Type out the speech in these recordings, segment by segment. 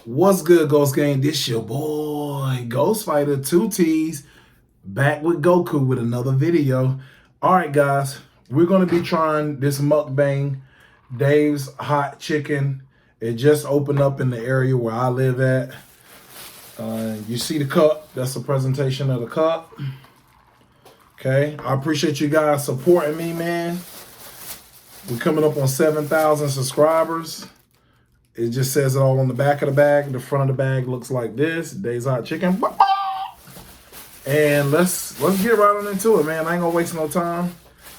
What's good, Ghost Gang? This your boy, Ghost Fighter 2Ts, back with Goku with another video. All right, guys, we're going to be trying this mukbang, Dave's Hot Chicken. It just opened up in the area where I live at. You see the cup. That's a presentation of the cup. Okay, I appreciate you guys supporting me, man. We're coming up on 7,000 subscribers. It just says it all on the back of the bag. The front of the bag looks like this. Dave's Hot Chicken. And let's get right on into it, man. I ain't gonna waste no time.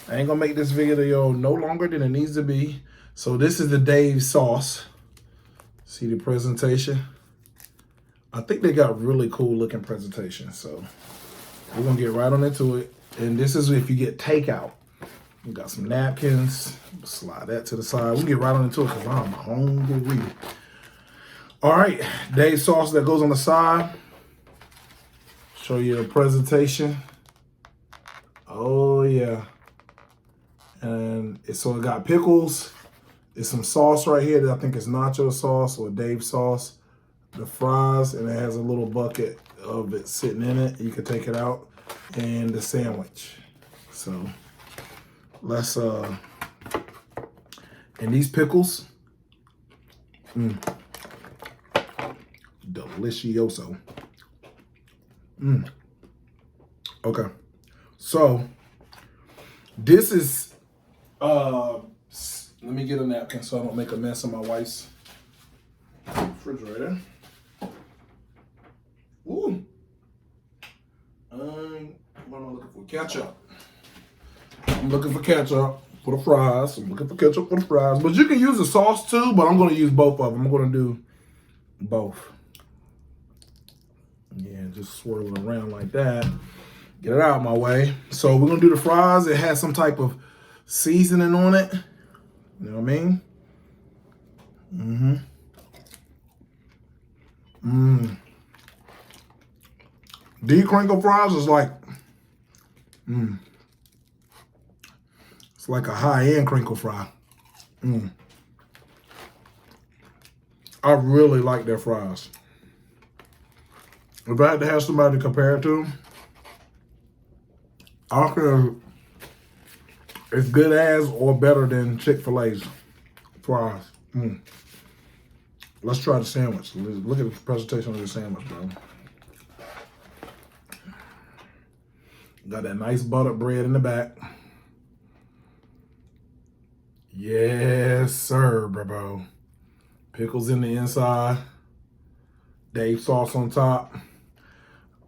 I ain't gonna make this video no longer than it needs to be. So this is the Dave sauce. See the presentation? I think they got really cool looking presentation. So we're gonna get right on into it. And this is if you get takeout. We got some napkins. Slide that to the side. We'll get right on into it because I'm hungry. All right, Dave sauce that goes on the side. Show you the presentation. Oh yeah. And so it got pickles. It's some sauce right here that I think is nacho sauce or Dave sauce. The fries, and it has a little bucket of it sitting in it. You can take it out. And the sandwich. So let's and these pickles, delicioso. Okay, so this is let me get a napkin so I don't make a mess of my wife's refrigerator. Ooh, what am I looking for? Ketchup. I'm looking for ketchup for the fries. I'm looking for ketchup for the fries. But you can use the sauce too, but I'm going to use both of them. I'm going to do both. Yeah, just swirl it around like that. Get it out of my way. So we're going to do the fries. It has some type of seasoning on it. You know what I mean? These crinkle fries is like, it's like a high-end crinkle fry. I really like their fries. If I had to have somebody to compare it to, I could, it's good as or better than Chick-fil-A's fries. Let's try the sandwich. Look at the presentation of the sandwich, bro. Got that nice buttered bread in the back. Yes, sir, bro. Pickles in the inside. Dave sauce on top.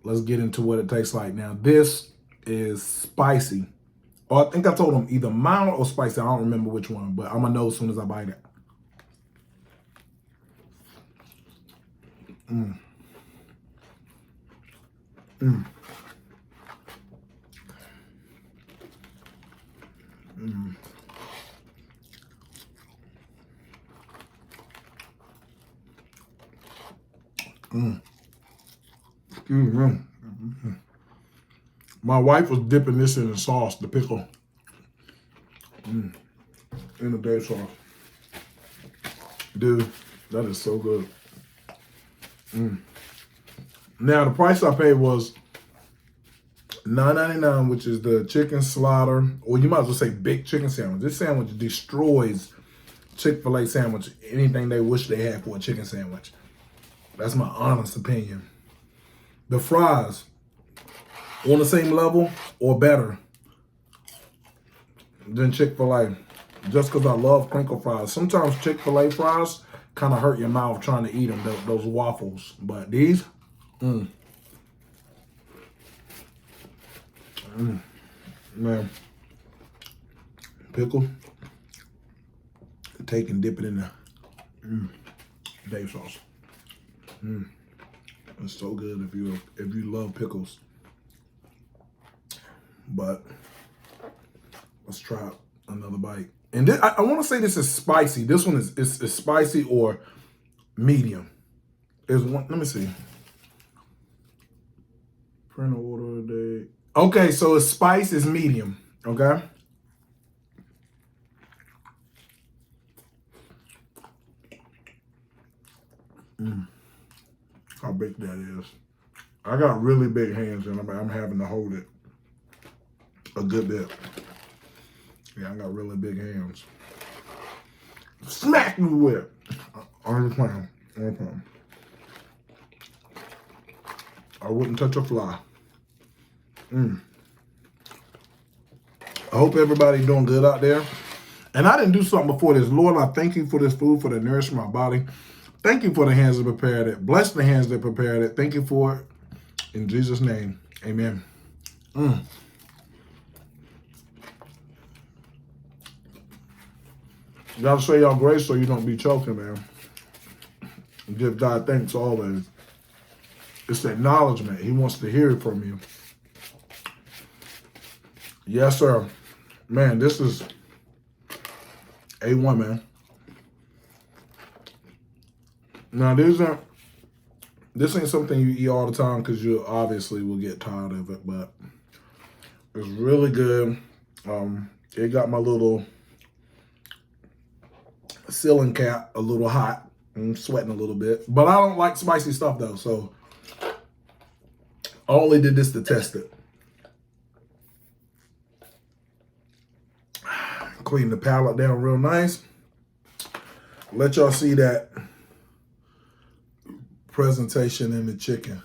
Let's get into what it tastes like. Now, this is spicy. Or I think I told them either mild or spicy. I don't remember which one, but I'm going to know as soon as I bite it. My wife was dipping this in the sauce, the pickle. In the Dave sauce. Dude, that is so good. Now, the price I paid was $9.99, which is the chicken slaughter, or you might as well say big chicken sandwich. This sandwich destroys Chick-fil-A sandwich, anything they wish they had for a chicken sandwich. That's my honest opinion. The fries, on the same level or better than Chick-fil-A. Just because I love crinkle fries. Sometimes Chick-fil-A fries kind of hurt your mouth trying to eat them, those waffles. But these, man, pickle, take and dip it in the Dave sauce. It's so good if you love pickles. But let's try another bite. And this, I want to say this is spicy. This one is spicy or medium. There's one. Let me see. Print order day. Okay, so its spice is medium. Okay. how big that is. I got really big hands and I'm having to hold it a good bit. Yeah, I got really big hands. Smack you with. On the plan. On the plan. I wouldn't touch a fly. I hope everybody doing good out there. And I didn't do something before this. Lord, I thank you for this food, for the nourishment of my body. Thank you for the hands that prepared it. Bless the hands that prepared it. Thank you for it. In Jesus' name, amen. You gotta say y'all grace so you don't be choking, man. Give God thanks always. It's acknowledgement. He wants to hear it from you. Yes, sir. Man, this is A1, man. Now, this ain't something you eat all the time because you obviously will get tired of it, but it's really good. It got my little ceiling cap a little hot. I'm sweating a little bit, but I don't like spicy stuff though, so I only did this to test it. Clean the palate down real nice. Let y'all see that presentation in the chicken.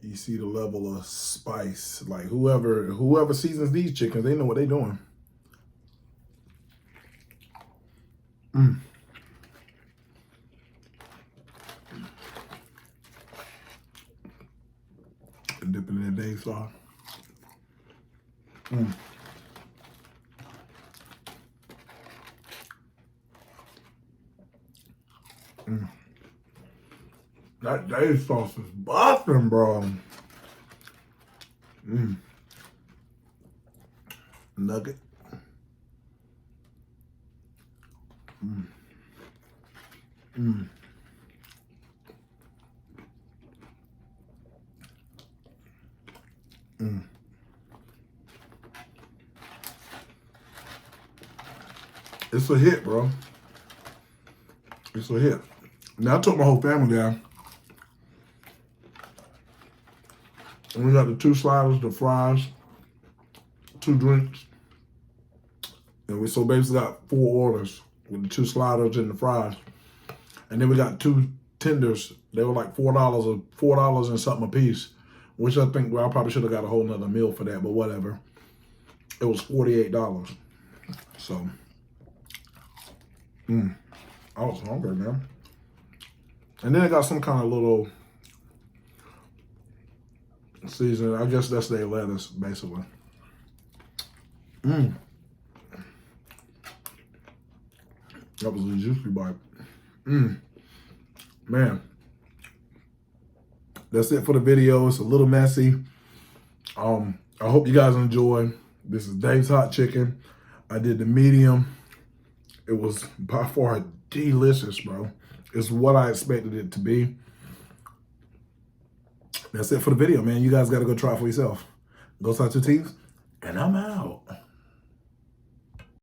You see the level of spice. Like whoever seasons these chickens, they know what they're doing. Dipping in the day sauce. That day sauce is busting, bro. Nugget. It's a hit, bro. It's a hit. Now, I took my whole family down. And we got the 2 sliders, the fries, 2 drinks. And we so basically got 4 orders with the 2 sliders and the fries. And then we got 2 tenders. They were like $4 and something a piece, which I think, well, I probably should have got a whole nother meal for that, but whatever. It was $48. So, I was hungry, man. And then I got some kind of little seasoning. I guess that's their lettuce, basically. That was a juicy bite. Man. That's it for the video. It's a little messy. I hope you guys enjoy. This is Dave's Hot Chicken. I did the medium. It was by far delicious, bro. It's what I expected it to be. That's it for the video, man. You guys got to go try it for yourself. Those are 2 teams, and I'm out.